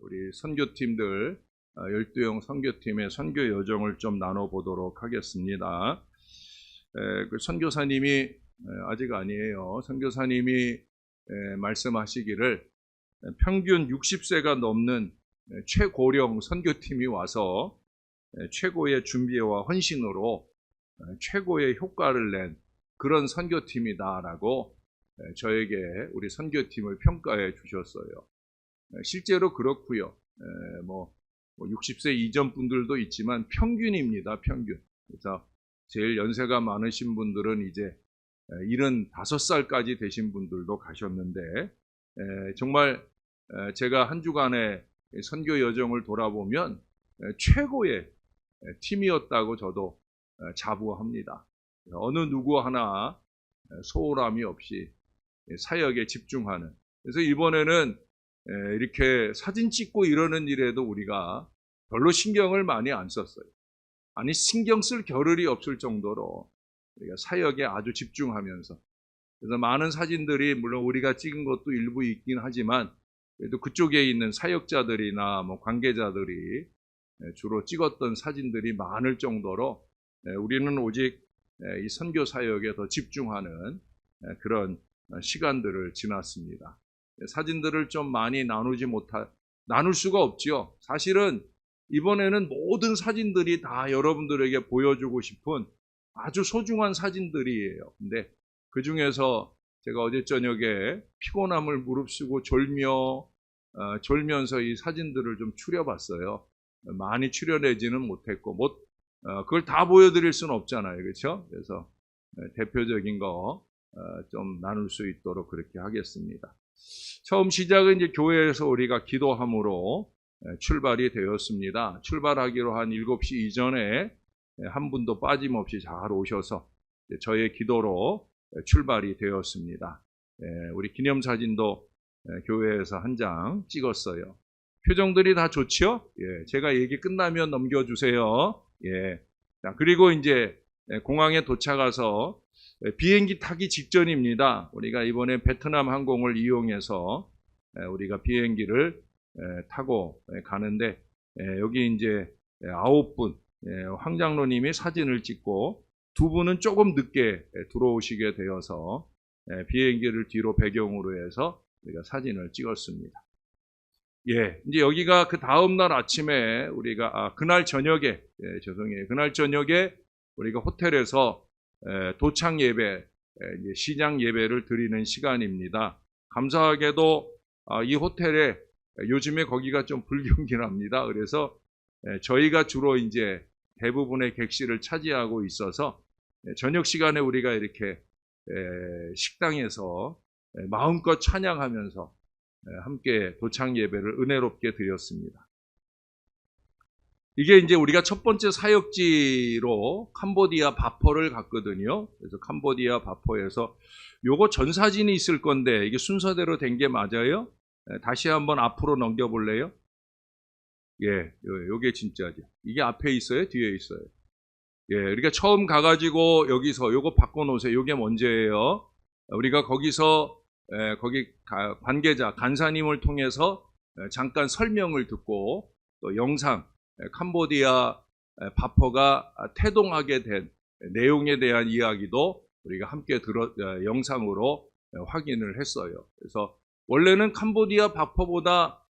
우리 선교팀들 12형 선교팀의 선교 여정을 좀 나눠보도록 하겠습니다. 그 선교사님이 아직 아니에요. 선교사님이 말씀하시기를 평균 60세가 넘는 최고령 선교팀이 와서 최고의 준비와 헌신으로 최고의 효과를 낸 그런 선교팀이다라고 저에게 우리 선교팀을 평가해 주셨어요. 실제로 그렇고요. 60세 이전 분들도 있지만 평균입니다. 평균. 그래서 제일 연세가 많으신 분들은 이제 75살까지 되신 분들도 가셨는데 정말 제가 한 주간의 선교 여정을 돌아보면 최고의 팀이었다고 저도 자부합니다. 어느 누구 하나 소홀함이 없이 사역에 집중하는. 그래서 이번에는 이렇게 사진 찍고 이러는 일에도 우리가 별로 신경을 많이 안 썼어요. 아니 신경 쓸 겨를이 없을 정도로 우리가 사역에 아주 집중하면서, 그래서 많은 사진들이 물론 우리가 찍은 것도 일부 있긴 하지만 그래도 그쪽에 있는 사역자들이나 관계자들이 주로 찍었던 사진들이 많을 정도로 우리는 오직 이 선교 사역에 더 집중하는 그런 시간들을 지났습니다. 사진들을 좀 많이 나눌 수가 없죠. 사실은 이번에는 모든 사진들이 다 여러분들에게 보여주고 싶은 아주 소중한 사진들이에요. 근데 그 중에서 제가 어제 저녁에 피곤함을 무릅쓰고 졸면서 이 사진들을 좀 추려봤어요. 많이 추려내지는 못했고, 그걸 다 보여드릴 수는 없잖아요. 그렇죠? 그래서 대표적인 거 좀 나눌 수 있도록 그렇게 하겠습니다. 처음 시작은 이제 교회에서 우리가 기도함으로 출발이 되었습니다. 출발하기로 한 7시 이전에 한 분도 빠짐없이 잘 오셔서 저의 기도로 출발이 되었습니다. 우리 기념사진도 교회에서 한 장 찍었어요. 표정들이 다 좋지요? 제가 얘기 끝나면 넘겨주세요. 자, 그리고 이제 공항에 도착해서 비행기 타기 직전입니다. 우리가 이번에 베트남 항공을 이용해서 우리가 비행기를 타고 가는데 여기 이제 9분 황장로님이 사진을 찍고 2분은 조금 늦게 들어오시게 되어서 비행기를 뒤로 배경으로 해서 우리가 사진을 찍었습니다. 이제 여기가 그 다음날 아침에 우리가 그날 저녁에 그날 저녁에 우리가 호텔에서 도착 예배, 시장 예배를 드리는 시간입니다. 감사하게도 이 호텔에 요즘에 거기가 좀 불경기랍니다. 그래서 저희가 주로 이제 대부분의 객실을 차지하고 있어서 저녁 시간에 우리가 이렇게 식당에서 마음껏 찬양하면서 함께 도착 예배를 은혜롭게 드렸습니다. 이게 이제 우리가 첫 번째 사역지로 캄보디아 바포를 갔거든요. 그래서 캄보디아 바포에서 요거 전 사진이 있을 건데 이게 순서대로 된 게 맞아요? 다시 한번 앞으로 넘겨볼래요? 요게 진짜죠. 이게 앞에 있어요? 뒤에 있어요? 우리가 처음 가가지고 여기서 요거 바꿔놓으세요. 요게 먼저예요. 우리가 거기서 거기 관계자 간사님을 통해서 잠깐 설명을 듣고 또 영상 캄보디아 바포가 태동하게 된 내용에 대한 이야기도 우리가 함께 영상으로 확인을 했어요. 그래서 원래는 캄보디아 바포보다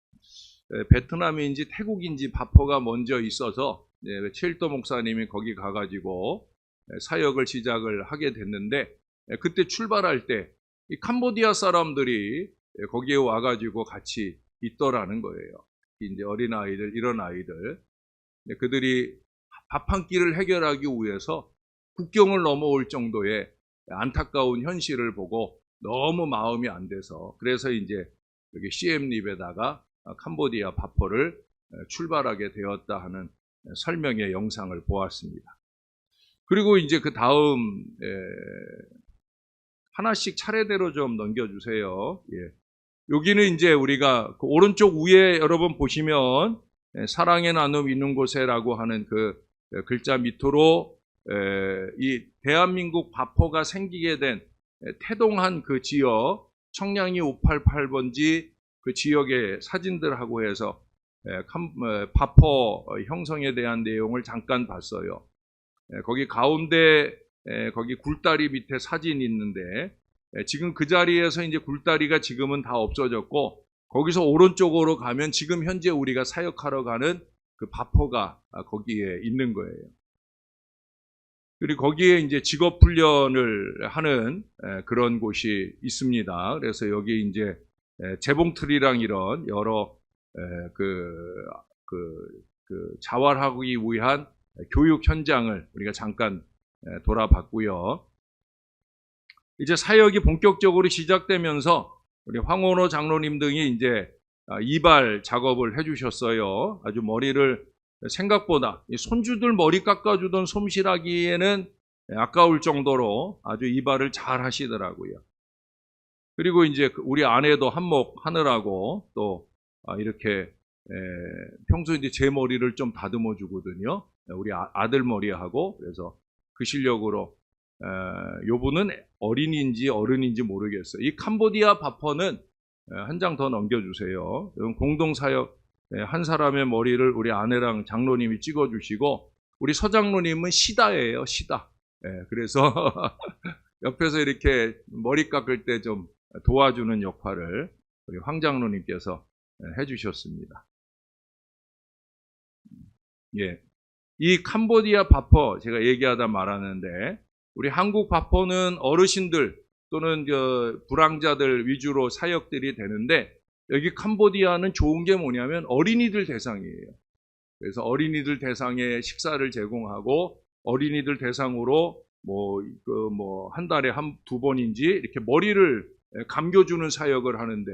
베트남인지 태국인지 바포가 먼저 있어서 최일도 목사님이 거기 가가지고 사역을 시작을 하게 됐는데 그때 출발할 때 이 캄보디아 사람들이 거기에 와가지고 같이 있더라는 거예요. 이제 어린아이들, 이런 아이들. 그들이 밥 한 끼를 해결하기 위해서 국경을 넘어올 정도의 안타까운 현실을 보고 너무 마음이 안 돼서, 그래서 이제 여기 CM립에다가 캄보디아 바포를 출발하게 되었다 하는 설명의 영상을 보았습니다. 그리고 이제 그 다음 하나씩 차례대로 좀 넘겨주세요. 여기는 이제 우리가 그 오른쪽 위에 여러분 보시면 사랑의 나눔 있는 곳에라고 하는 그 글자 밑으로 이 대한민국 바포가 생기게 된 태동한 그 지역 청량리 588번지 그 지역의 사진들하고 해서 파퍼 형성에 대한 내용을 잠깐 봤어요. 거기 가운데 거기 굴다리 밑에 사진이 있는데 지금 그 자리에서 이제 굴다리가 지금은 다 없어졌고 거기서 오른쪽으로 가면 지금 현재 우리가 사역하러 가는 그 바퍼가 거기에 있는 거예요. 그리고 거기에 이제 직업 훈련을 하는 그런 곳이 있습니다. 그래서 여기 이제 재봉틀이랑 이런 여러 자활하기 위한 교육 현장을 우리가 잠깐 돌아봤고요. 이제 사역이 본격적으로 시작되면서 우리 황원호 장로님 등이 이제 이발 작업을 해주셨어요. 아주 머리를 생각보다 손주들 머리 깎아주던 솜씨라기에는 아까울 정도로 아주 이발을 잘 하시더라고요. 그리고 이제 우리 아내도 한몫 하느라고 또 이렇게 평소에 이제 제 머리를 좀 다듬어 주거든요. 우리 아들 머리하고. 그래서 그 실력으로 요분은 어린이인지 어른인지 모르겠어요. 이 캄보디아 바퍼는 한 장 더 넘겨주세요. 공동사역 한 사람의 머리를 우리 아내랑 장로님이 찍어주시고 우리 서장로님은 시다예요. 시다. 그래서 옆에서 이렇게 머리 깎을 때 좀 도와주는 역할을 우리 황 장로님께서 해주셨습니다. 예, 이 캄보디아 바퍼 제가 얘기하다 말았는데 우리 한국 바퍼는 어르신들 또는 불황자들 위주로 사역들이 되는데 여기 캄보디아는 좋은 게 뭐냐면 어린이들 대상이에요. 그래서 어린이들 대상의 식사를 제공하고 어린이들 대상으로 한 달에 두 번인지 이렇게 머리를 감겨주는 사역을 하는데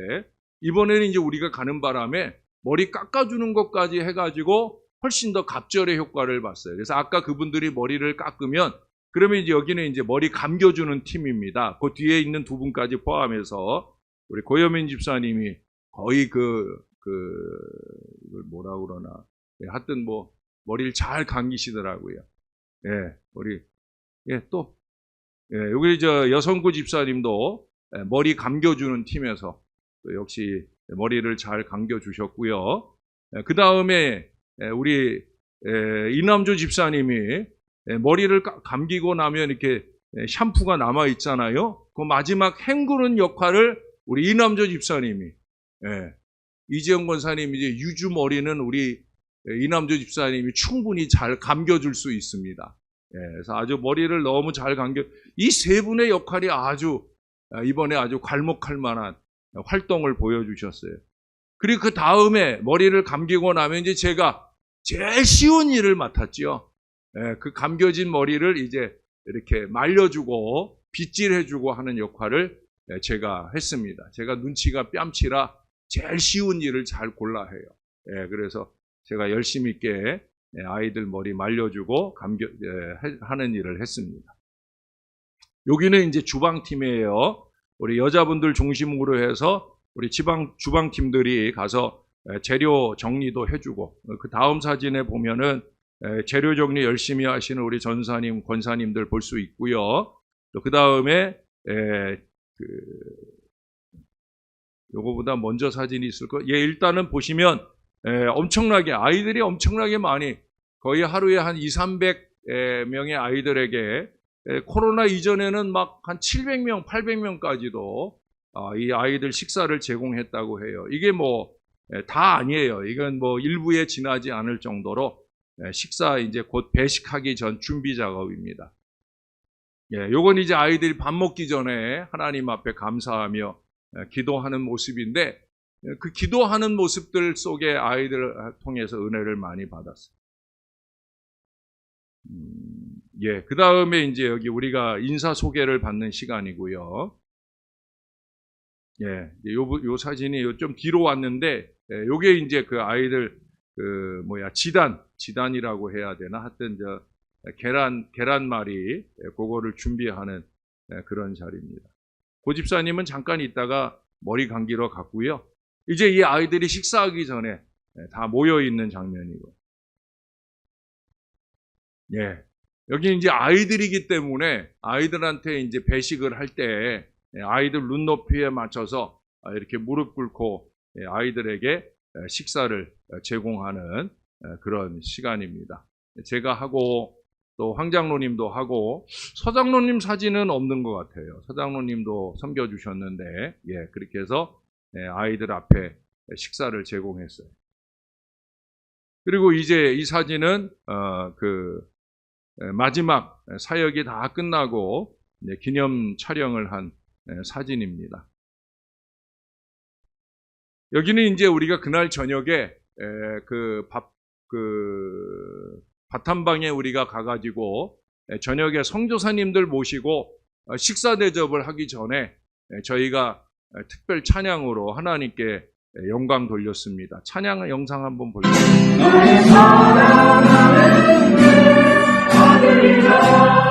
이번에는 이제 우리가 가는 바람에 머리 깎아주는 것까지 해가지고 훨씬 더 갑절의 효과를 봤어요. 그래서 아까 그분들이 머리를 깎으면 그러면 이제 여기는 이제 머리 감겨주는 팀입니다. 그 뒤에 있는 두 분까지 포함해서 우리 고여민 집사님이 거의 뭐라 그러나 하여튼 머리를 잘 감기시더라고요. 여기 여성구 집사님도 머리 감겨주는 팀에서 역시 머리를 잘 감겨주셨고요. 그 다음에 우리 이남조 집사님이 머리를 감기고 나면 이렇게 샴푸가 남아 있잖아요. 그 마지막 헹구는 역할을 우리 이남조 집사님이, 이재영 권사님이 이제 유주 머리는 우리 이남조 집사님이 충분히 잘 감겨줄 수 있습니다. 그래서 아주 머리를 너무 잘 이 세 분의 역할이 이번에 아주 괄목할 만한 활동을 보여주셨어요. 그리고 그 다음에 머리를 감기고 나면 이제 제가 제일 쉬운 일을 맡았죠. 그 감겨진 머리를 이제 이렇게 말려주고 빗질해주고 하는 역할을 제가 했습니다. 제가 눈치가 뺨치라 제일 쉬운 일을 잘 골라 해요. 그래서 제가 열심히 있게 아이들 머리 말려주고 하는 일을 했습니다. 여기는 이제 주방팀이에요. 우리 여자분들 중심으로 해서 우리 주방팀들이 가서 재료 정리도 해주고 그 다음 사진에 보면은 재료 정리 열심히 하시는 우리 전사님, 권사님들 볼 수 있고요. 또 그 다음에 요거보다 먼저 사진이 있을 거예요. 일단은 보시면 엄청나게 아이들이 엄청나게 많이 거의 하루에 한 200~300명의 아이들에게 코로나 이전에는 막 한 700명, 800명까지도 이 아이들 식사를 제공했다고 해요. 이게 다 아니에요. 이건 일부에 지나지 않을 정도로 식사 이제 곧 배식하기 전 준비 작업입니다. 요건 이제 아이들이 밥 먹기 전에 하나님 앞에 감사하며 기도하는 모습인데 그 기도하는 모습들 속에 아이들을 통해서 은혜를 많이 받았어요. 그 다음에 이제 여기 우리가 인사 소개를 받는 시간이고요. 요 사진이 좀 뒤로 왔는데 요게 이제 그 아이들 지단이라고 해야 되나? 하여튼 계란말이 그거를 준비하는 그런 자리입니다. 고 집사님은 잠깐 있다가 머리 감기러 갔고요. 이제 이 아이들이 식사하기 전에 다 모여 있는 장면이고. 여기 이제 아이들이기 때문에 아이들한테 이제 배식을 할 때 아이들 눈높이에 맞춰서 이렇게 무릎 꿇고 아이들에게 식사를 제공하는 그런 시간입니다. 제가 하고 또 황장로님도 하고 서장로님 사진은 없는 것 같아요. 서장로님도 섬겨주셨는데 그렇게 해서 아이들 앞에 식사를 제공했어요. 그리고 이제 이 사진은 마지막 사역이 다 끝나고 기념 촬영을 한 사진입니다. 여기는 이제 우리가 그날 저녁에 바탐방에 우리가 가가지고 저녁에 선교사님들 모시고 식사 대접을 하기 전에 저희가 특별 찬양으로 하나님께 영광 돌렸습니다. 찬양 영상 한번 볼까요? 나의 사랑하는 내 아들이라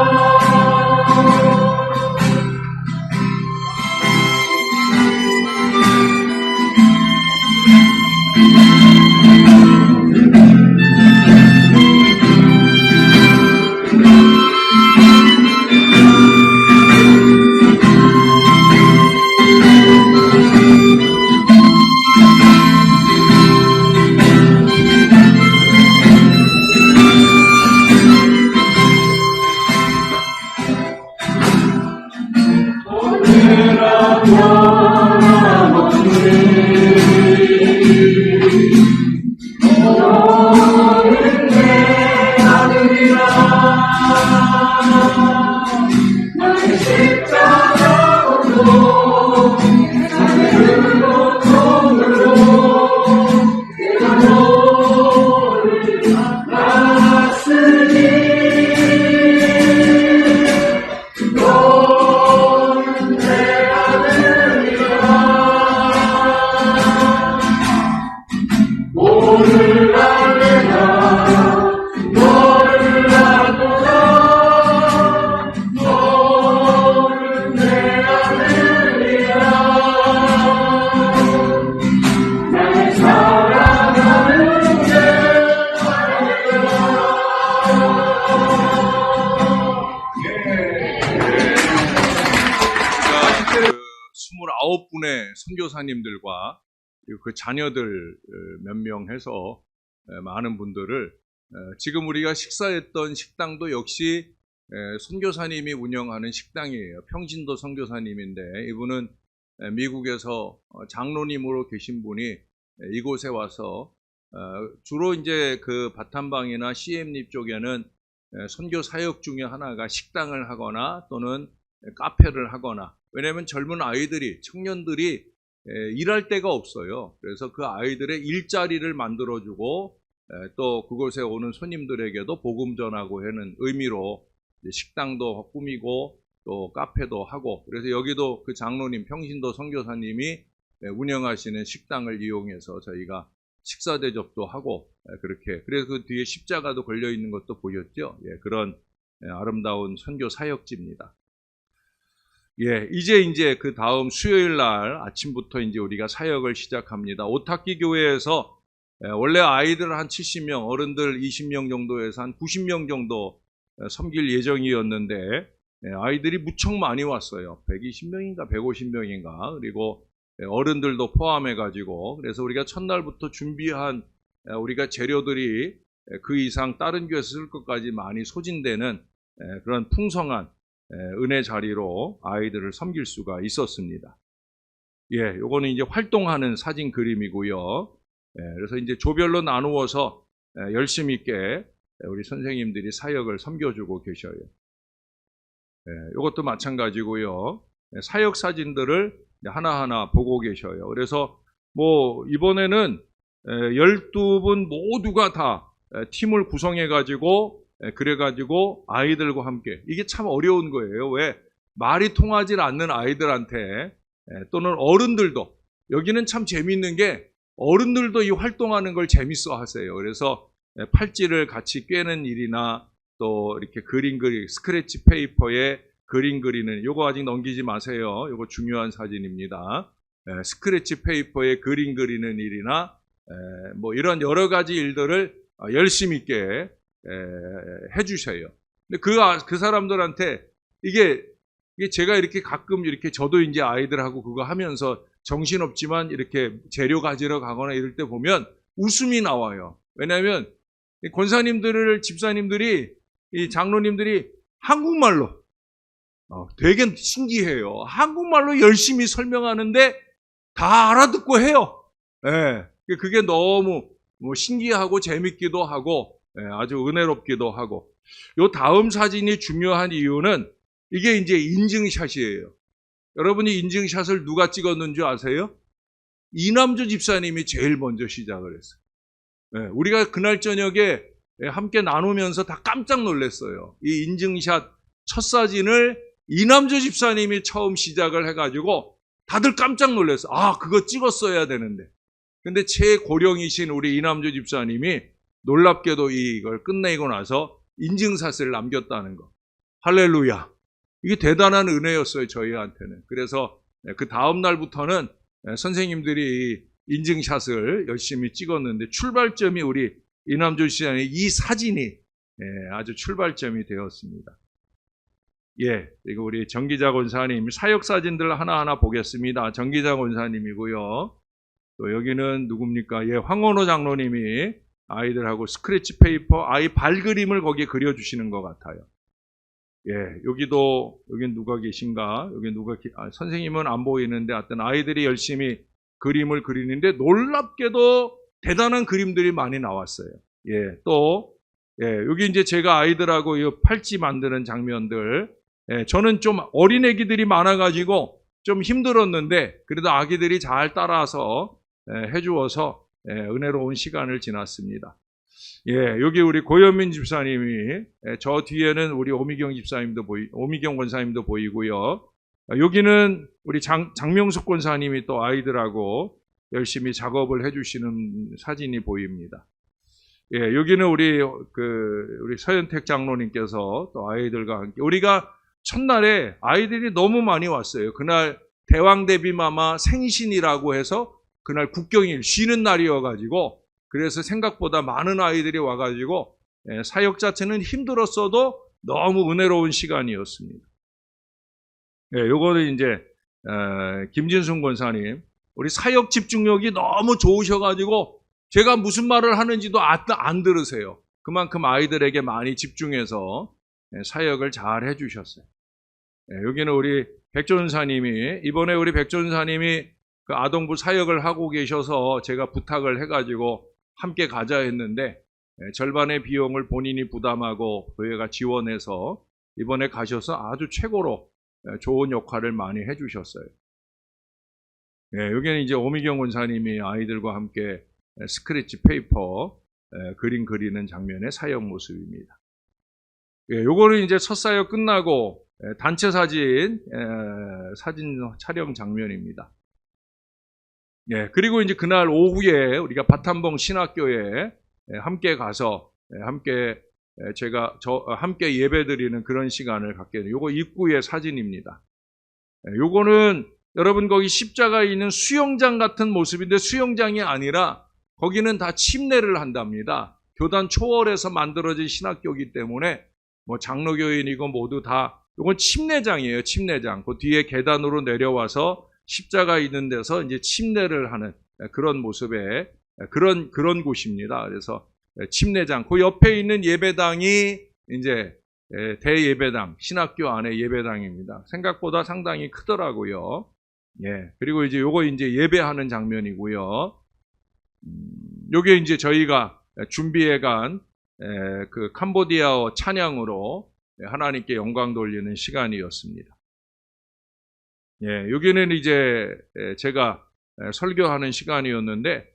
선교사님들과 그리고 그 자녀들 몇 명 해서 많은 분들을 지금 우리가 식사했던 식당도 역시 선교사님이 운영하는 식당이에요. 평신도 선교사님인데 이분은 미국에서 장로님으로 계신 분이 이곳에 와서 주로 이제 그 바탐방이나 CM립 쪽에는 선교 사역 중에 하나가 식당을 하거나 또는 카페를 하거나, 왜냐하면 젊은 아이들이, 청년들이 일할 데가 없어요. 그래서 그 아이들의 일자리를 만들어주고 또 그곳에 오는 손님들에게도 복음 전하고 하는 의미로 식당도 꾸미고 또 카페도 하고, 그래서 여기도 그 장로님, 평신도 선교사님이 운영하시는 식당을 이용해서 저희가 식사 대접도 하고 그렇게, 그래서 그 뒤에 십자가도 걸려 있는 것도 보였죠. 그런 아름다운 선교 사역지입니다. 이제 그 다음 수요일 날 아침부터 이제 우리가 사역을 시작합니다. 오타키 교회에서 원래 아이들 한 70명, 어른들 20명 정도에서 한 90명 정도 섬길 예정이었는데 아이들이 무척 많이 왔어요. 120명인가 150명인가. 그리고 어른들도 포함해가지고, 그래서 우리가 첫날부터 준비한 우리가 재료들이 그 이상 다른 교회에서 쓸 것까지 많이 소진되는 그런 풍성한 은혜 자리로 아이들을 섬길 수가 있었습니다. 요거는 이제 활동하는 사진 그림이고요. 그래서 이제 조별로 나누어서 열심히 있게 우리 선생님들이 사역을 섬겨주고 계셔요. 이것도 마찬가지고요. 사역 사진들을 하나하나 보고 계셔요. 그래서 뭐 이번에는 12분 모두가 다 팀을 구성해가지고 그래가지고 아이들과 함께, 이게 참 어려운 거예요. 왜? 말이 통하지 않는 아이들한테 또는 어른들도, 여기는 참 재미있는 게 어른들도 이 활동하는 걸 재밌어 하세요. 그래서 팔찌를 같이 꿰는 일이나 또 이렇게 그림 그리, 스크래치 페이퍼에 그림 그리는, 요거 아직 넘기지 마세요. 요거 중요한 사진입니다. 스크래치 페이퍼에 그림 그리는 일이나 뭐 이런 여러 가지 일들을 열심히 있게 해주셔요. 근데 그 사람들한테 이게 제가 이렇게 가끔 이렇게 저도 이제 아이들하고 그거 하면서 정신없지만 이렇게 재료 가지러 가거나 이럴 때 보면 웃음이 나와요. 왜냐하면 권사님들을, 집사님들이, 이 장로님들이 한국말로 되게 신기해요. 한국말로 열심히 설명하는데 다 알아듣고 해요. 예, 그게 너무 신기하고 재밌기도 하고 아주 은혜롭기도 하고. 요 다음 사진이 중요한 이유는 이게 이제 인증샷이에요. 여러분이 인증샷을 누가 찍었는 줄 아세요? 이남주 집사님이 제일 먼저 시작을 했어요. 우리가 그날 저녁에 함께 나누면서 다 깜짝 놀랐어요. 이 인증샷 첫 사진을 이남주 집사님이 처음 시작을 해가지고 다들 깜짝 놀랐어요. 아, 그거 찍었어야 되는데. 근데 최고령이신 우리 이남주 집사님이 놀랍게도 이걸 끝내고 나서 인증샷을 남겼다는 거. 할렐루야. 이게 대단한 은혜였어요, 저희한테는. 그래서 그 다음 날부터는 선생님들이 인증샷을 열심히 찍었는데 출발점이 우리 이남주 집사님의 이 사진이 아주 출발점이 되었습니다. 그리고 우리 정기자 권사님 사역 사진들 하나하나 보겠습니다. 정기자 권사님이고요. 또 여기는 누굽니까? 황원호 장로님이 아이들하고 스크래치 페이퍼, 아이 발그림을 거기에 그려주시는 것 같아요. 여긴 누가 계신가? 선생님은 안 보이는데 하여튼 아이들이 열심히 그림을 그리는데 놀랍게도 대단한 그림들이 많이 나왔어요. 여기 이제 제가 아이들하고 이 팔찌 만드는 장면들. 저는 좀 어린애기들이 많아가지고 좀 힘들었는데 그래도 아기들이 잘 따라서 해주어서 은혜로운 시간을 지났습니다. 여기 우리 고현민 집사님이, 저 뒤에는 우리 오미경 권사님도 보이고요. 여기는 우리 장명숙 권사님이 또 아이들하고 열심히 작업을 해주시는 사진이 보입니다. 여기는 우리 서현택 장로님께서 또 아이들과 함께, 우리가 첫날에 아이들이 너무 많이 왔어요. 그날 대왕대비마마 생신이라고 해서 그날 국경일 쉬는 날이어가지고, 그래서 생각보다 많은 아이들이 와가지고 사역 자체는 힘들었어도 너무 은혜로운 시간이었습니다. 요거는 이제 김진순 권사님, 우리 사역 집중력이 너무 좋으셔가지고 제가 무슨 말을 하는지도 안 들으세요. 그만큼 아이들에게 많이 집중해서 사역을 잘 해주셨어요. 여기는 우리 백전사님이, 이번에 우리 백전사님이 그 아동부 사역을 하고 계셔서 제가 부탁을 해가지고 함께 가자 했는데 절반의 비용을 본인이 부담하고 교회가 지원해서 이번에 가셔서 아주 최고로 좋은 역할을 많이 해주셨어요. 여기는 이제 오미경 권사님이 아이들과 함께 스크래치 페이퍼 그림 그리는 장면의 사역 모습입니다. 요거는 이제 첫 사역 끝나고 단체 사진 촬영 장면입니다. 그리고 이제 그날 오후에 우리가 바탐봉 신학교에 함께 가서 함께 예배드리는 그런 시간을 갖게 돼요. 요거 입구의 사진입니다. 요거는 여러분 거기 십자가 있는 수영장 같은 모습인데 수영장이 아니라 거기는 다 침례를 한답니다. 교단 초월에서 만들어진 신학교이기 때문에 뭐 장로교인이고 모두 다, 이건 침례장이에요. 침례장. 그 뒤에 계단으로 내려와서 십자가 있는 데서 이제 침례를 하는 그런 모습의 그런 곳입니다. 그래서 침례장. 그 옆에 있는 예배당이 이제 대예배당, 신학교 안에 예배당입니다. 생각보다 상당히 크더라고요. 그리고 이제 요거 이제 예배하는 장면이고요. 요게 이제 저희가 준비해간 그 캄보디아어 찬양으로 하나님께 영광 돌리는 시간이었습니다. 여기는 이제 제가 설교하는 시간이었는데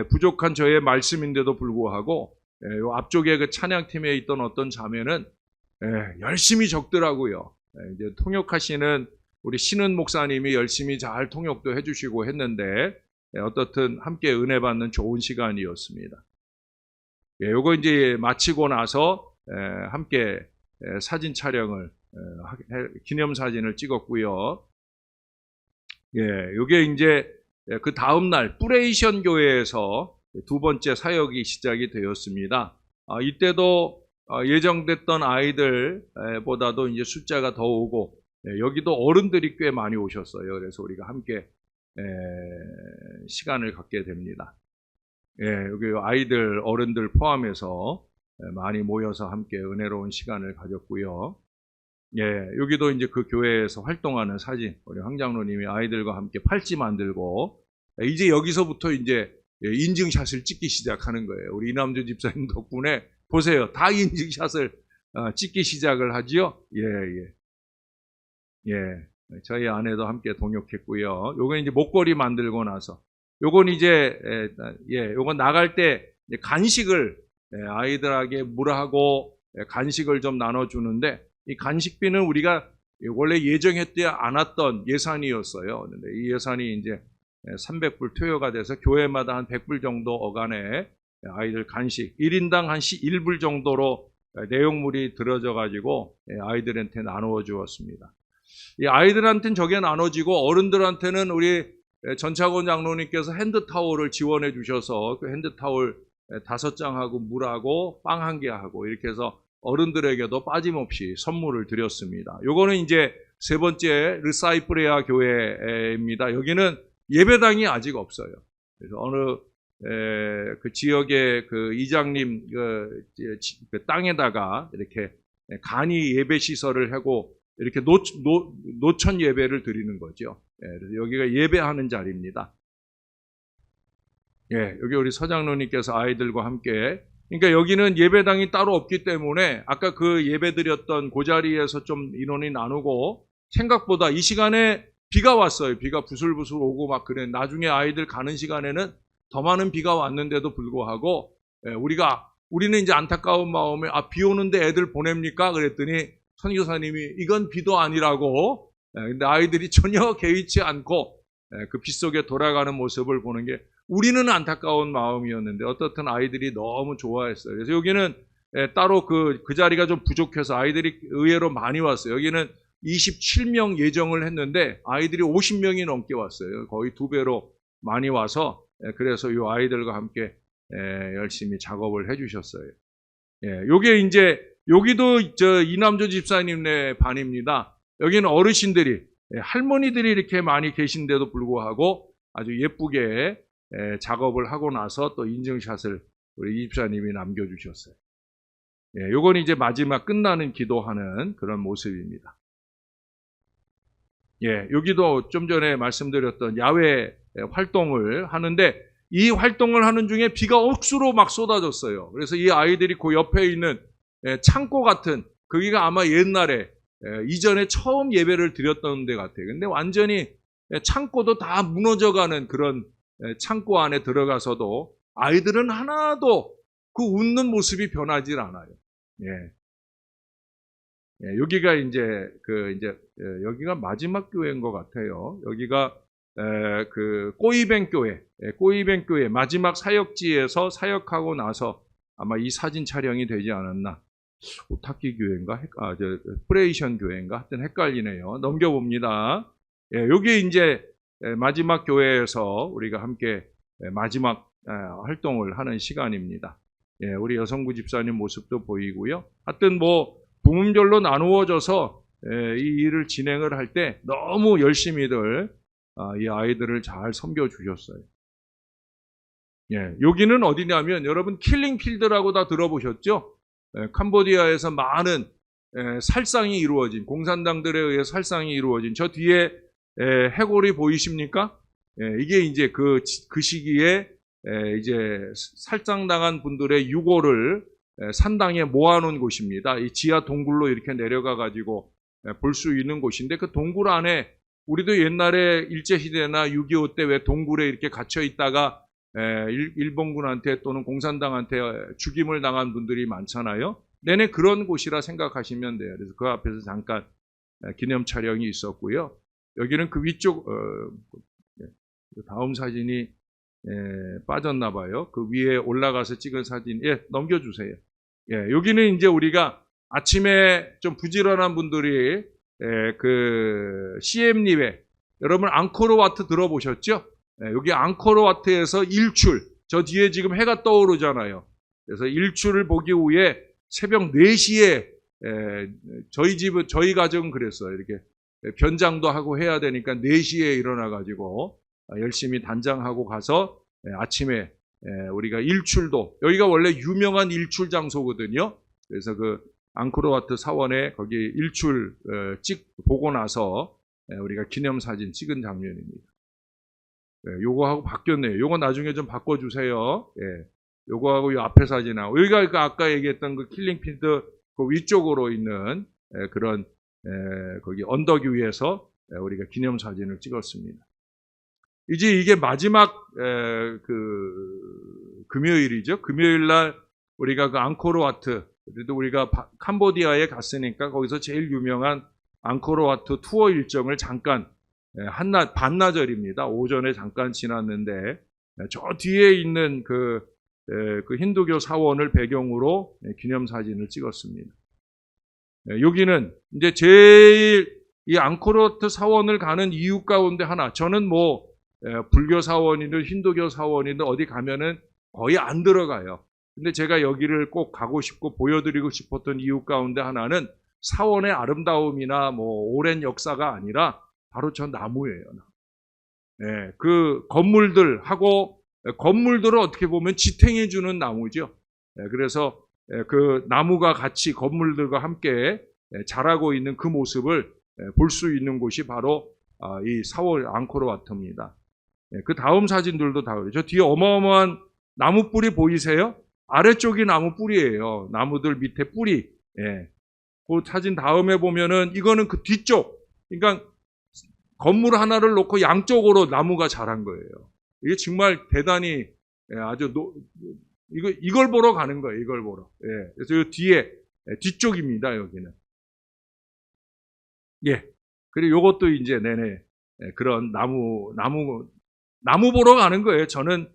부족한 저의 말씀인데도 불구하고 요 앞쪽에 그 찬양팀에 있던 어떤 자매는 열심히 적더라고요. 이제 통역하시는 우리 신은 목사님이 열심히 잘 통역도 해주시고 했는데 어떻든 함께 은혜 받는 좋은 시간이었습니다. 요거 이제 마치고 나서 함께 사진 촬영을 기념 사진을 찍었고요. 요게 이제 그 다음 날 뿌레이션 교회에서 두 번째 사역이 시작이 되었습니다. 이때도 예정됐던 아이들보다도 이제 숫자가 더 오고 여기도 어른들이 꽤 많이 오셨어요. 그래서 우리가 함께 시간을 갖게 됩니다. 여기 아이들, 어른들 포함해서 많이 모여서 함께 은혜로운 시간을 가졌고요. 여기도 이제 그 교회에서 활동하는 사진, 우리 황 장로님이 아이들과 함께 팔찌 만들고, 이제 여기서부터 이제 인증샷을 찍기 시작하는 거예요. 우리 이남주 집사님 덕분에 보세요. 다 인증샷을 찍기 시작을 하지요. 저희 아내도 함께 동역했고요. 요건 이제 목걸이 만들고 나서, 요건 이제, 요건 나갈 때 간식을 아이들에게 물하고 간식을 좀 나눠주는데, 이 간식비는 우리가 원래 예정했지 않았던 예산이었어요. 근데 이 예산이 이제 300불 투여가 돼서 교회마다 한 100불 정도 어간에 아이들 간식 1인당 한 1불 정도로 내용물이 들어져 가지고 아이들한테 나누어 주었습니다. 이 아이들한테는 저게 나눠지고 어른들한테는 우리 전차권 장로님께서 핸드타올을 지원해 주셔서 그 핸드타올 5장하고 물하고 빵 1개 하고 이렇게 해서 어른들에게도 빠짐없이 선물을 드렸습니다. 요거는 이제 세 번째 르사이프레아 교회입니다. 여기는 예배당이 아직 없어요. 그래서 어느 그 지역의 그 이장님 그 땅에다가 이렇게 간이 예배 시설을 하고 이렇게 노천 예배를 드리는 거죠. 그래서 여기가 예배하는 자리입니다. 여기 우리 서장로님께서 아이들과 함께, 그러니까 여기는 예배당이 따로 없기 때문에 아까 그 예배 드렸던 그 자리에서 좀 인원이 나누고, 생각보다 이 시간에 비가 왔어요. 비가 부슬부슬 오고 막 그래. 나중에 아이들 가는 시간에는 더 많은 비가 왔는데도 불구하고 우리는 이제 안타까운 마음에 비 오는데 애들 보냅니까? 그랬더니 선교사님이 이건 비도 아니라고. 근데 아이들이 전혀 개의치 않고 그 비 속에 돌아가는 모습을 보는 게 우리는 안타까운 마음이었는데 어떻든 아이들이 너무 좋아했어요. 그래서 여기는 따로 그 자리가 좀 부족해서 아이들이 의외로 많이 왔어요. 여기는 27명 예정을 했는데 아이들이 50명이 넘게 왔어요. 거의 2배로 많이 와서 그래서 이 아이들과 함께 열심히 작업을 해주셨어요. 요게 이제 여기도 저 이남조 집사님네 반입니다. 여기는 어르신들이 할머니들이 이렇게 많이 계신데도 불구하고 아주 예쁘게 작업을 하고 나서 또 인증샷을 우리 이 집사님이 남겨주셨어요. 요건 이제 마지막 끝나는 기도하는 그런 모습입니다. 여기도 좀 전에 말씀드렸던 야외 활동을 하는데 이 활동을 하는 중에 비가 억수로 막 쏟아졌어요. 그래서 이 아이들이 그 옆에 있는 창고 같은, 거기가 아마 옛날에 이전에 처음 예배를 드렸던 데 같아요. 근데 완전히 창고도 다 무너져가는 그런 창고 안에 들어가서도 아이들은 하나도 그 웃는 모습이 변하질 않아요. 여기가 이제 여기가 마지막 교회인 것 같아요. 여기가 그 꼬이뱅 교회 마지막 사역지에서 사역하고 나서 아마 이 사진 촬영이 되지 않았나. 오타키 교회인가? 프레이션 교회인가? 하여튼 헷갈리네요. 넘겨봅니다. 여기 이제 마지막 교회에서 우리가 함께 마지막 활동을 하는 시간입니다. 우리 여성부 집사님 모습도 보이고요. 하여튼 뭐 부문별로 나누어져서 이 일을 진행을 할 때 너무 열심히들 이 아이들을 잘 섬겨주셨어요. 여기는 어디냐면 여러분 킬링필드라고 다 들어보셨죠? 캄보디아에서 많은 살상이 이루어진, 공산당들에 의해 살상이 이루어진 저 뒤에 해골이 보이십니까? 이게 이제 그 시기에 이제 살상당한 분들의 유골을 산당에 모아놓은 곳입니다. 이 지하 동굴로 이렇게 내려가 가지고 볼 수 있는 곳인데 그 동굴 안에 우리도 옛날에 일제시대나 6.25 때 왜 동굴에 이렇게 갇혀 있다가 일본군한테 또는 공산당한테 죽임을 당한 분들이 많잖아요. 내내 그런 곳이라 생각하시면 돼요. 그래서 그 앞에서 잠깐 기념 촬영이 있었고요. 여기는 그 위쪽 다음 사진이 빠졌나 봐요. 그 위에 올라가서 찍은 사진 넘겨주세요. 여기는 이제 우리가 아침에 좀 부지런한 분들이 그 CM리에 여러분 앙코르와트 들어보셨죠? 여기 앙코르와트에서 일출, 저 뒤에 지금 해가 떠오르잖아요. 그래서 일출을 보기 위해 새벽 4시에 저희 가정은 그랬어요. 이렇게 변장도 하고 해야 되니까 4시에 일어나가지고 열심히 단장하고 가서 아침에 우리가 일출도, 여기가 원래 유명한 일출 장소거든요. 그래서 그 앙코르와트 사원에 거기 일출 보고 나서 우리가 기념사진 찍은 장면입니다. 요거하고 바뀌었네요. 요거 나중에 좀 바꿔주세요. 요거하고 요 앞에 사진하고, 여기가 그 아까 얘기했던 그 킬링필드 그 위쪽으로 있는 그런 거기 언덕 위에서 우리가 기념사진을 찍었습니다. 이제 이게 마지막 그 금요일이죠. 금요일 날 우리가 그 앙코르와트, 그래도 우리가 캄보디아에 갔으니까 거기서 제일 유명한 앙코르와트 투어 일정을 잠깐 반나절입니다. 오전에 잠깐 지났는데 저 뒤에 있는 그 힌두교 사원을 배경으로 기념사진을 찍었습니다. 여기는 이제 제일 이 앙코르와트 사원을 가는 이유 가운데 하나, 저는 뭐 불교 사원이든 힌두교 사원이든 어디 가면은 거의 안 들어가요. 근데 제가 여기를 꼭 가고 싶고 보여드리고 싶었던 이유 가운데 하나는 사원의 아름다움이나 뭐 오랜 역사가 아니라 바로 저 나무예요. 그 건물들을 어떻게 보면 지탱해주는 나무죠. 그래서 그 나무가 같이 건물들과 함께 자라고 있는 그 모습을 볼 수 있는 곳이 바로 이 사원 앙코르와트입니다. 그 다음 사진들도 다 그래요. 저 뒤에 어마어마한 나무 뿌리 보이세요? 아래쪽이 나무 뿌리예요. 나무들 밑에 뿌리. 그 사진 다음에 보면은 이거는 그 뒤쪽. 그러니까 건물 하나를 놓고 양쪽으로 나무가 자란 거예요. 이게 정말 대단히 아주 이걸 보러 가는 거예요. 이걸 보러. 그래서 이 뒤에 뒤쪽입니다. 여기는. 그리고 요것도 이제 내내 그런 나무 보러 가는 거예요. 저는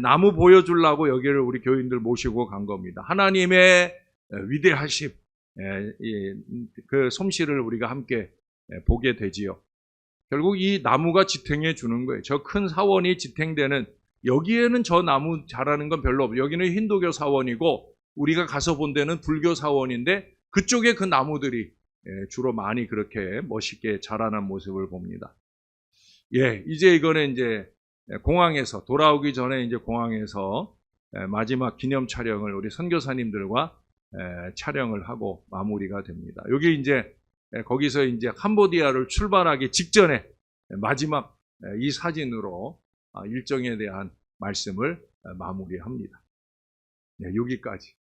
나무 보여주려고 여기를 우리 교인들 모시고 간 겁니다. 하나님의 위대하심, 그 솜씨를 우리가 함께 보게 되지요. 결국 이 나무가 지탱해 주는 거예요. 저 큰 사원이 지탱되는, 여기에는 저 나무 자라는 건 별로 없어요. 여기는 힌두교 사원이고 우리가 가서 본 데는 불교 사원인데 그쪽에 그 나무들이 주로 많이 그렇게 멋있게 자라는 모습을 봅니다. 이제 이거는 이제 공항에서 돌아오기 전에 이제 공항에서 마지막 기념 촬영을 우리 선교사님들과 촬영을 하고 마무리가 됩니다. 여기 이제 거기서 이제 캄보디아를 출발하기 직전에 마지막 이 사진으로 일정에 대한 말씀을 마무리합니다. 여기까지.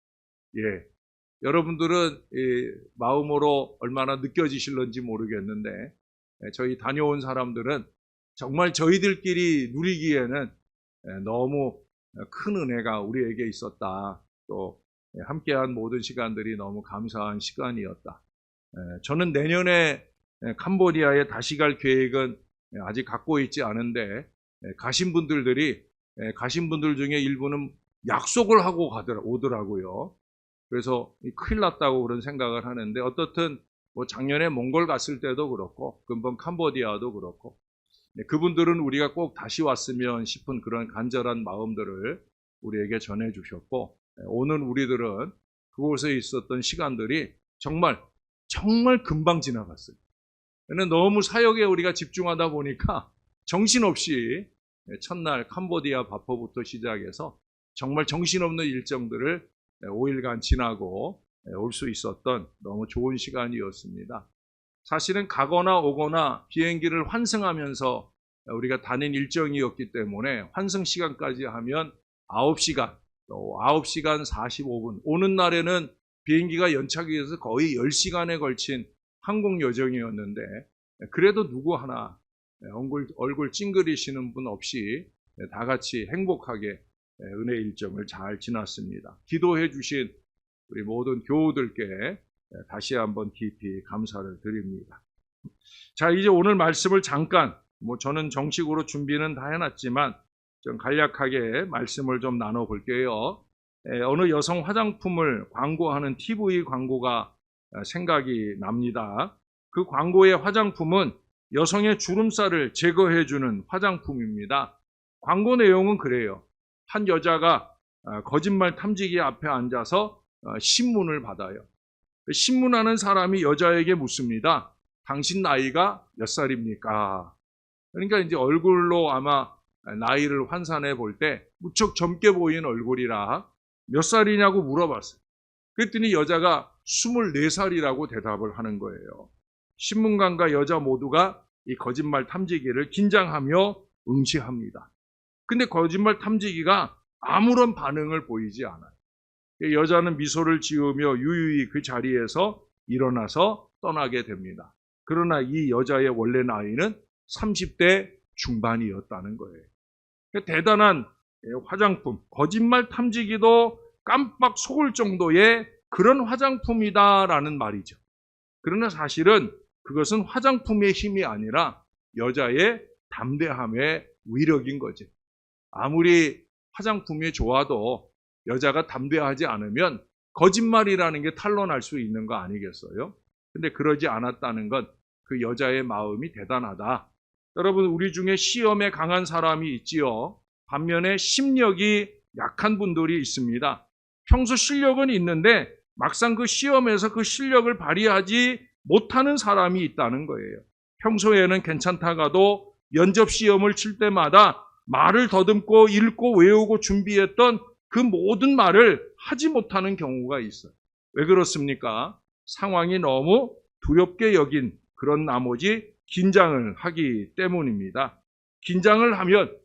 여러분들은 마음으로 얼마나 느껴지실런지 모르겠는데 저희 다녀온 사람들은 정말 저희들끼리 누리기에는 너무 큰 은혜가 우리에게 있었다. 또 함께한 모든 시간들이 너무 감사한 시간이었다. 저는 내년에 캄보디아에 다시 갈 계획은 아직 갖고 있지 않은데 가신 분들 중에 일부는 약속을 하고 오더라고요. 그래서 큰일 났다고 그런 생각을 하는데, 어떻든 뭐 작년에 몽골 갔을 때도 그렇고 금번 캄보디아도 그렇고 그분들은 우리가 꼭 다시 왔으면 싶은 그런 간절한 마음들을 우리에게 전해주셨고, 오늘 우리들은 그곳에 있었던 시간들이 정말 금방 지나갔어요. 너무 사역에 우리가 집중하다 보니까 정신없이 첫날 캄보디아 바포부터 시작해서 정말 정신없는 일정들을 5일간 지나고 올 수 있었던 너무 좋은 시간이었습니다. 사실은 가거나 오거나 비행기를 환승하면서 우리가 다닌 일정이었기 때문에 환승 시간까지 하면 9시간, 또 9시간 45분, 오는 날에는 비행기가 연착이 돼서 거의 10시간에 걸친 항공 여정이었는데, 그래도 누구 하나 얼굴 찡그리시는 분 없이 다 같이 행복하게 은혜 일정을 잘 지났습니다. 기도해 주신 우리 모든 교우들께 다시 한번 깊이 감사를 드립니다. 자, 이제 오늘 말씀을 잠깐, 저는 정식으로 준비는 다 해놨지만 좀 간략하게 말씀을 좀 나눠볼게요. 어느 여성 화장품을 광고하는 TV 광고가 생각이 납니다. 그 광고의 화장품은 여성의 주름살을 제거해주는 화장품입니다. 광고 내용은 그래요. 한 여자가 거짓말 탐지기 앞에 앉아서 신문을 받아요. 신문하는 사람이 여자에게 묻습니다. 당신 나이가 몇 살입니까? 그러니까 이제 얼굴로 아마 나이를 환산해 볼 때 무척 젊게 보이는 얼굴이라 몇 살이냐고 물어봤어요. 그랬더니 여자가 24살이라고 대답을 하는 거예요. 신문관과 여자 모두가 이 거짓말 탐지기를 긴장하며 응시합니다. 근데 거짓말 탐지기가 아무런 반응을 보이지 않아요. 여자는 미소를 지으며 유유히 그 자리에서 일어나서 떠나게 됩니다. 그러나 이 여자의 원래 나이는 30대 중반이었다는 거예요. 대단한 화장품, 거짓말 탐지기도 깜빡 속을 정도의 그런 화장품이다라는 말이죠. 그러나 사실은 그것은 화장품의 힘이 아니라 여자의 담대함의 위력인 거죠. 아무리 화장품이 좋아도 여자가 담대하지 않으면 거짓말이라는 게 탄로날 수 있는 거 아니겠어요? 근데 그러지 않았다는 건 그 여자의 마음이 대단하다. 여러분, 우리 중에 시험에 강한 사람이 있지요. 반면에 심력이 약한 분들이 있습니다. 평소 실력은 있는데 막상 그 시험에서 그 실력을 발휘하지 못하는 사람이 있다는 거예요. 평소에는 괜찮다가도 면접 시험을 칠 때마다 말을 더듬고 읽고 외우고 준비했던 그 모든 말을 하지 못하는 경우가 있어요. 왜 그렇습니까? 상황이 너무 두렵게 여긴 그런 나머지 긴장을 하기 때문입니다. 긴장을 하면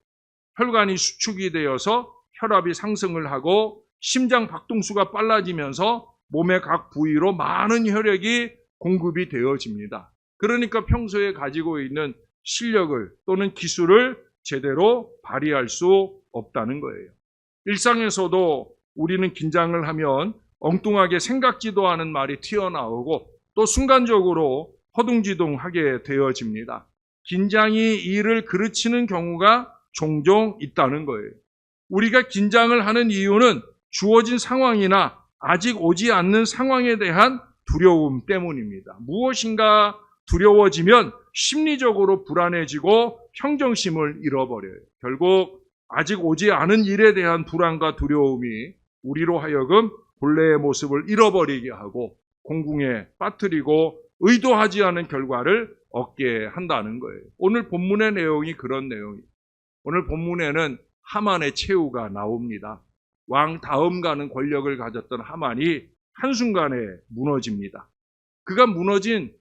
혈관이 수축이 되어서 혈압이 상승을 하고 심장 박동수가 빨라지면서 몸의 각 부위로 많은 혈액이 공급이 되어집니다. 그러니까 평소에 가지고 있는 실력을 또는 기술을 제대로 발휘할 수 없다는 거예요. 일상에서도 우리는 긴장을 하면 엉뚱하게 생각지도 않은 말이 튀어나오고 또 순간적으로 허둥지둥하게 되어집니다. 긴장이 일을 그르치는 경우가 종종 있다는 거예요. 우리가 긴장을 하는 이유는 주어진 상황이나 아직 오지 않는 상황에 대한 두려움 때문입니다. 무엇인가 두려워지면 심리적으로 불안해지고 평정심을 잃어버려요. 결국 아직 오지 않은 일에 대한 불안과 두려움이 우리로 하여금 본래의 모습을 잃어버리게 하고 공궁에 빠뜨리고 의도하지 않은 결과를 얻게 한다는 거예요. 오늘 본문의 내용이 그런 내용이에요. 오늘 본문에는 하만의 최후가 나옵니다. 왕 다음 가는 권력을 가졌던 하만이 한순간에 무너집니다. 그가 무너진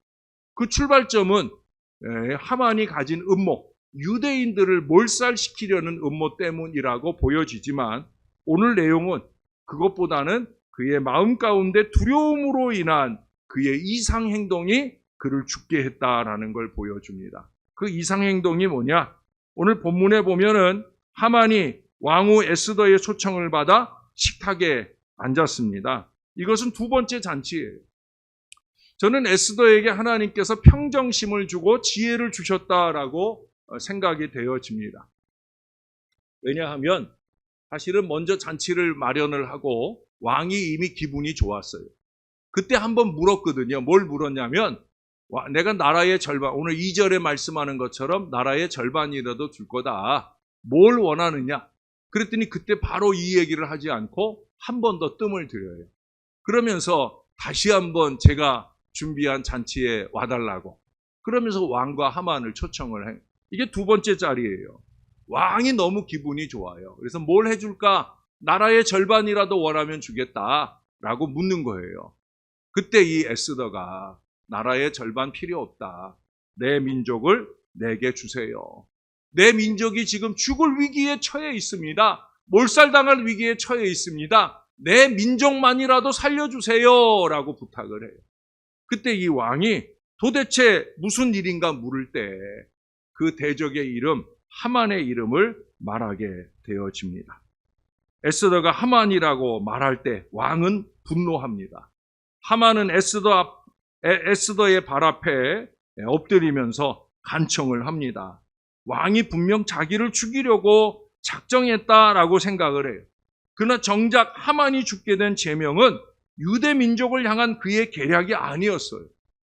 그 출발점은 하만이 가진 음모, 유대인들을 몰살시키려는 음모 때문이라고 보여지지만 오늘 내용은 그것보다는 그의 마음 가운데 두려움으로 인한 그의 이상행동이 그를 죽게 했다라는 걸 보여줍니다. 그 이상행동이 뭐냐? 오늘 본문에 보면은 하만이 왕후 에스더의 초청을 받아 식탁에 앉았습니다. 이것은 두 번째 잔치예요. 저는 에스더에게 하나님께서 평정심을 주고 지혜를 주셨다라고 생각이 되어집니다. 왜냐하면 사실은 먼저 잔치를 마련을 하고 왕이 이미 기분이 좋았어요. 그때 한번 물었거든요. 뭘 물었냐면 내가 나라의 절반, 오늘 2절에 말씀하는 것처럼 나라의 절반이라도 줄 거다. 뭘 원하느냐? 그랬더니 그때 바로 이 얘기를 하지 않고 한 번 더 뜸을 들여요. 그러면서 다시 한번 제가 준비한 잔치에 와달라고. 그러면서 왕과 하만을 초청을 해요. 이게 두 번째 자리예요. 왕이 너무 기분이 좋아요. 그래서 뭘 해줄까? 나라의 절반이라도 원하면 주겠다라고 묻는 거예요. 그때 이 에스더가 나라의 절반 필요 없다. 내 민족을 내게 주세요. 내 민족이 지금 죽을 위기에 처해 있습니다. 몰살당할 위기에 처해 있습니다. 내 민족만이라도 살려주세요 라고 부탁을 해요. 그때 이 왕이 도대체 무슨 일인가 물을 때 그 대적의 이름 하만의 이름을 말하게 되어집니다. 에스더가 하만이라고 말할 때 왕은 분노합니다. 하만은 에스더의 발 앞에 엎드리면서 간청을 합니다. 왕이 분명 자기를 죽이려고 작정했다라고 생각을 해요. 그러나 정작 하만이 죽게 된 제명은 유대 민족을 향한 그의 계략이 아니었어요.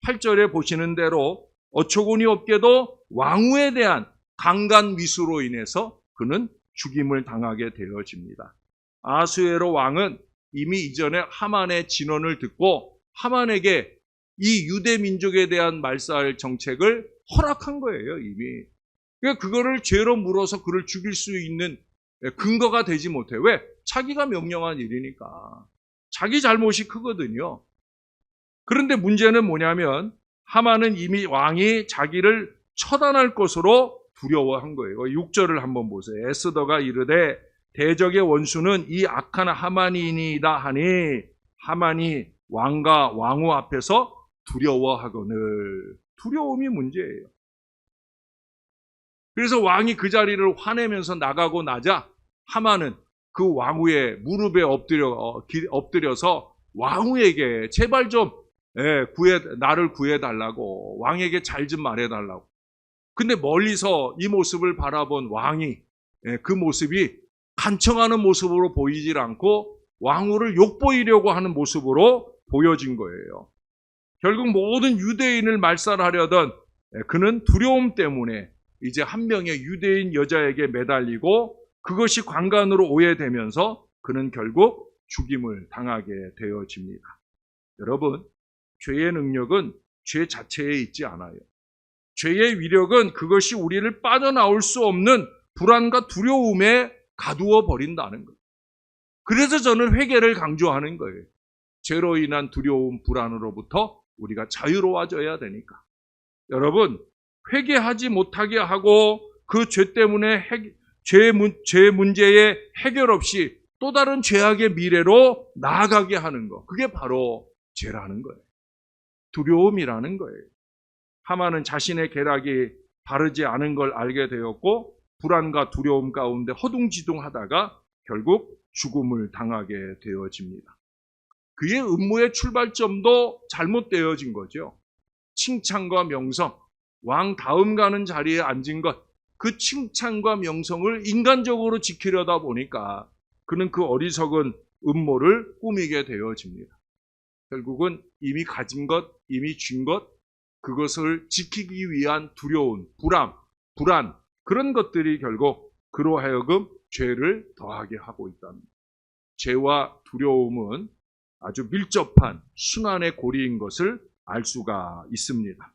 8절에 보시는 대로 어처구니 없게도 왕후에 대한 강간 미수로 인해서 그는 죽임을 당하게 되어집니다. 아수에로 왕은 이미 이전에 하만의 진언을 듣고 하만에게 이 유대 민족에 대한 말살 정책을 허락한 거예요, 이미. 그러니까 그거를 죄로 물어서 그를 죽일 수 있는 근거가 되지 못해. 왜? 자기가 명령한 일이니까. 자기 잘못이 크거든요. 그런데 문제는 뭐냐면 하만은 이미 왕이 자기를 처단할 것으로 두려워한 거예요. 6절을 한번 보세요. 에스더가 이르되 대적의 원수는 이 악한 하만이니이다 하니 하만이 왕과 왕후 앞에서 두려워하거늘. 두려움이 문제예요. 그래서 왕이 그 자리를 화내면서 나가고 나자 하만은 그 왕후의 무릎에 엎드려서 왕후에게 제발 좀 나를 구해달라고, 왕에게 잘 좀 말해달라고. 근데 멀리서 이 모습을 바라본 왕이 그 모습이 간청하는 모습으로 보이질 않고 왕후를 욕보이려고 하는 모습으로 보여진 거예요. 결국 모든 유대인을 말살하려던 그는 두려움 때문에 이제 한 명의 유대인 여자에게 매달리고 그것이 관간으로 오해되면서 그는 결국 죽임을 당하게 되어집니다. 여러분, 죄의 능력은 죄 자체에 있지 않아요. 죄의 위력은 그것이 우리를 빠져나올 수 없는 불안과 두려움에 가두어 버린다는 거예요. 그래서 저는 회개를 강조하는 거예요. 죄로 인한 두려움, 불안으로부터 우리가 자유로워져야 되니까. 여러분, 회개하지 못하게 하고 그 죄 때문에 죄 문제의 해결 없이 또 다른 죄악의 미래로 나아가게 하는 거. 그게 바로 죄라는 거예요. 두려움이라는 거예요. 하만은 자신의 계략이 바르지 않은 걸 알게 되었고 불안과 두려움 가운데 허둥지둥하다가 결국 죽음을 당하게 되어집니다. 그의 음모의 출발점도 잘못되어진 거죠. 칭찬과 명성, 왕 다음 가는 자리에 앉은 것, 그 칭찬과 명성을 인간적으로 지키려다 보니까 그는 그 어리석은 음모를 꾸미게 되어집니다. 결국은 이미 가진 것, 이미 쥔 것, 그것을 지키기 위한 두려움, 불안, 그런 것들이 결국 그로 하여금 죄를 더하게 하고 있답니다. 죄와 두려움은 아주 밀접한 순환의 고리인 것을 알 수가 있습니다.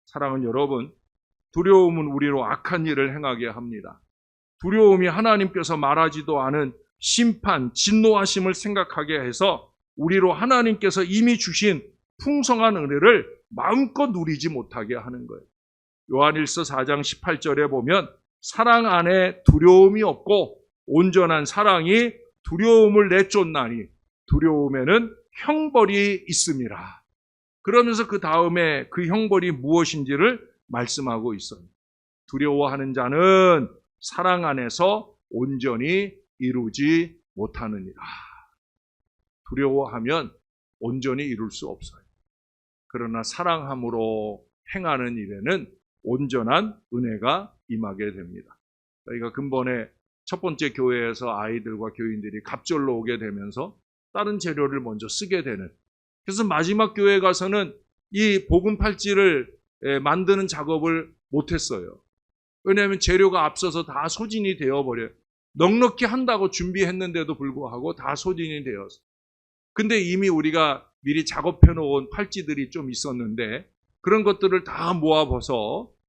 사랑하는 여러분, 두려움은 우리로 악한 일을 행하게 합니다. 두려움이 하나님께서 말하지도 않은 심판, 진노하심을 생각하게 해서 우리로 하나님께서 이미 주신 풍성한 은혜를 마음껏 누리지 못하게 하는 거예요. 요한일서 4장 18절에 보면 사랑 안에 두려움이 없고 온전한 사랑이 두려움을 내쫓나니 두려움에는 형벌이 있음이라. 그러면서 그 다음에 그 형벌이 무엇인지를 말씀하고 있어요. 두려워하는 자는 사랑 안에서 온전히 이루지 못하느니라. 두려워하면 온전히 이룰 수 없어요. 그러나 사랑함으로 행하는 일에는 온전한 은혜가 임하게 됩니다. 저희가 근본에 첫 번째 교회에서 아이들과 교인들이 갑절로 오게 되면서 다른 재료를 먼저 쓰게 되는, 그래서 마지막 교회 가서는 이 복음 팔찌를 만드는 작업을 못했어요. 왜냐하면 재료가 앞서서 다 소진이 되어버려요. 넉넉히 한다고 준비했는데도 불구하고 다 소진이 되어서. 근데 이미 우리가 미리 작업해 놓은 팔찌들이 좀 있었는데 그런 것들을 다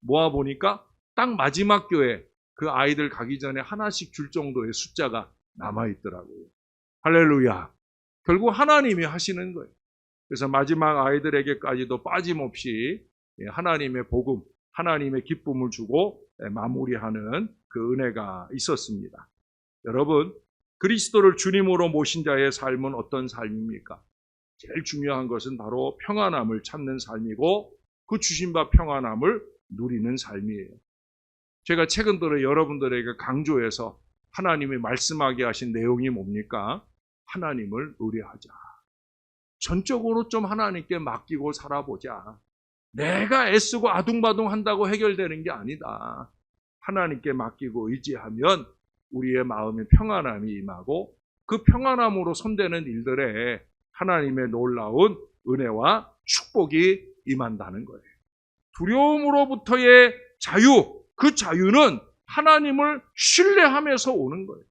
모아보니까 딱 마지막 교회 그 아이들 가기 전에 하나씩 줄 정도의 숫자가 남아있더라고요. 할렐루야. 결국 하나님이 하시는 거예요. 그래서 마지막 아이들에게까지도 빠짐없이 하나님의 복음, 하나님의 기쁨을 주고 마무리하는 그 은혜가 있었습니다. 여러분, 그리스도를 주님으로 모신 자의 삶은 어떤 삶입니까? 제일 중요한 것은 바로 평안함을 찾는 삶이고 그 주신 바 평안함을 누리는 삶이에요. 제가 최근 들어 여러분들에게 강조해서 하나님이 말씀하게 하신 내용이 뭡니까? 하나님을 의뢰하자. 전적으로 좀 하나님께 맡기고 살아보자. 내가 애쓰고 아둥바둥 한다고 해결되는 게 아니다. 하나님께 맡기고 의지하면 우리의 마음에 평안함이 임하고 그 평안함으로 손대는 일들에 하나님의 놀라운 은혜와 축복이 임한다는 거예요. 두려움으로부터의 자유, 그 자유는 하나님을 신뢰하면서 오는 거예요.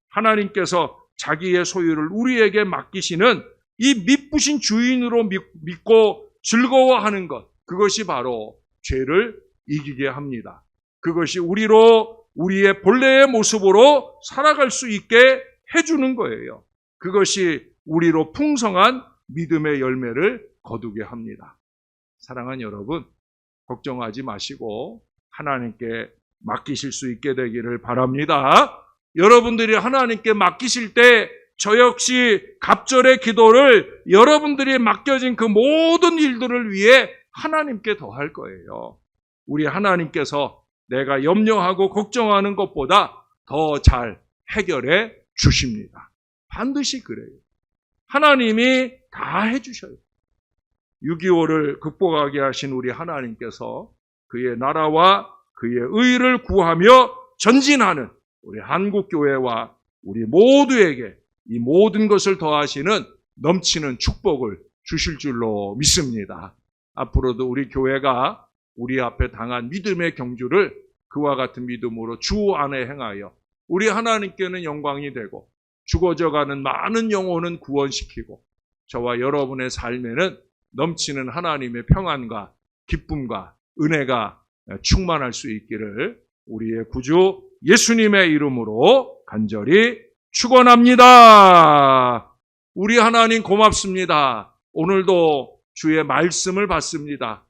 하나님께서 자기의 소유를 우리에게 맡기시는 이 미쁘신 주인으로 믿고 즐거워하는 것, 그것이 바로 죄를 이기게 합니다. 그것이 우리의 본래의 모습으로 살아갈 수 있게 해주는 거예요. 그것이 우리로 풍성한 믿음의 열매를 거두게 합니다. 사랑하는 여러분, 걱정하지 마시고 하나님께 맡기실 수 있게 되기를 바랍니다. 여러분들이 하나님께 맡기실 때 저 역시 갑절의 기도를 여러분들이 맡겨진 그 모든 일들을 위해 하나님께 더할 거예요. 우리 하나님께서 내가 염려하고 걱정하는 것보다 더 잘 해결해 주십니다. 반드시 그래요. 하나님이 다 해주셔요. 6.25를 극복하게 하신 우리 하나님께서 그의 나라와 그의 의를 구하며 전진하는 우리 한국교회와 우리 모두에게 이 모든 것을 더하시는 넘치는 축복을 주실 줄로 믿습니다. 앞으로도 우리 교회가 우리 앞에 당한 믿음의 경주를 그와 같은 믿음으로 주 안에 행하여 우리 하나님께는 영광이 되고 죽어져가는 많은 영혼은 구원시키고 저와 여러분의 삶에는 넘치는 하나님의 평안과 기쁨과 은혜가 충만할 수 있기를 우리의 구주 예수님의 이름으로 간절히 축원합니다. 우리 하나님 고맙습니다. 오늘도 주의 말씀을 받습니다.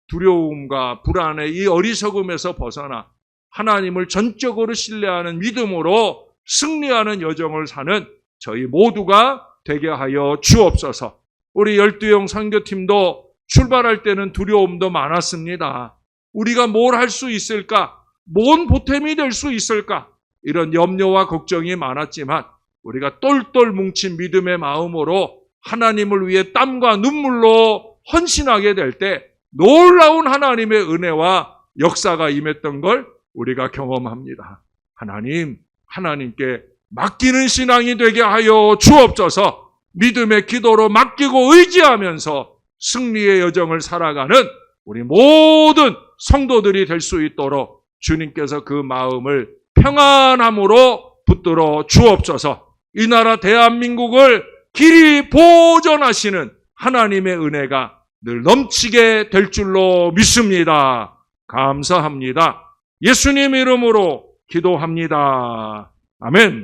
두려움과 불안의 이 어리석음에서 벗어나 하나님을 전적으로 신뢰하는 믿음으로 승리하는 여정을 사는 저희 모두가 되게 하여 주옵소서. 우리 12영 선교팀도 출발할 때는 두려움도 많았습니다. 우리가 뭘 할 수 있을까? 뭔 보탬이 될 수 있을까? 이런 염려와 걱정이 많았지만 우리가 똘똘 뭉친 믿음의 마음으로 하나님을 위해 땀과 눈물로 헌신하게 될 때 놀라운 하나님의 은혜와 역사가 임했던 걸 우리가 경험합니다. 하나님께 맡기는 신앙이 되게 하여 주옵소서. 믿음의 기도로 맡기고 의지하면서 승리의 여정을 살아가는 우리 모든 성도들이 될 수 있도록 주님께서 그 마음을 평안함으로 붙들어 주옵소서. 이 나라 대한민국을 길이 보존하시는 하나님의 은혜가 늘 넘치게 될 줄로 믿습니다. 감사합니다. 예수님 이름으로 기도합니다. 아멘.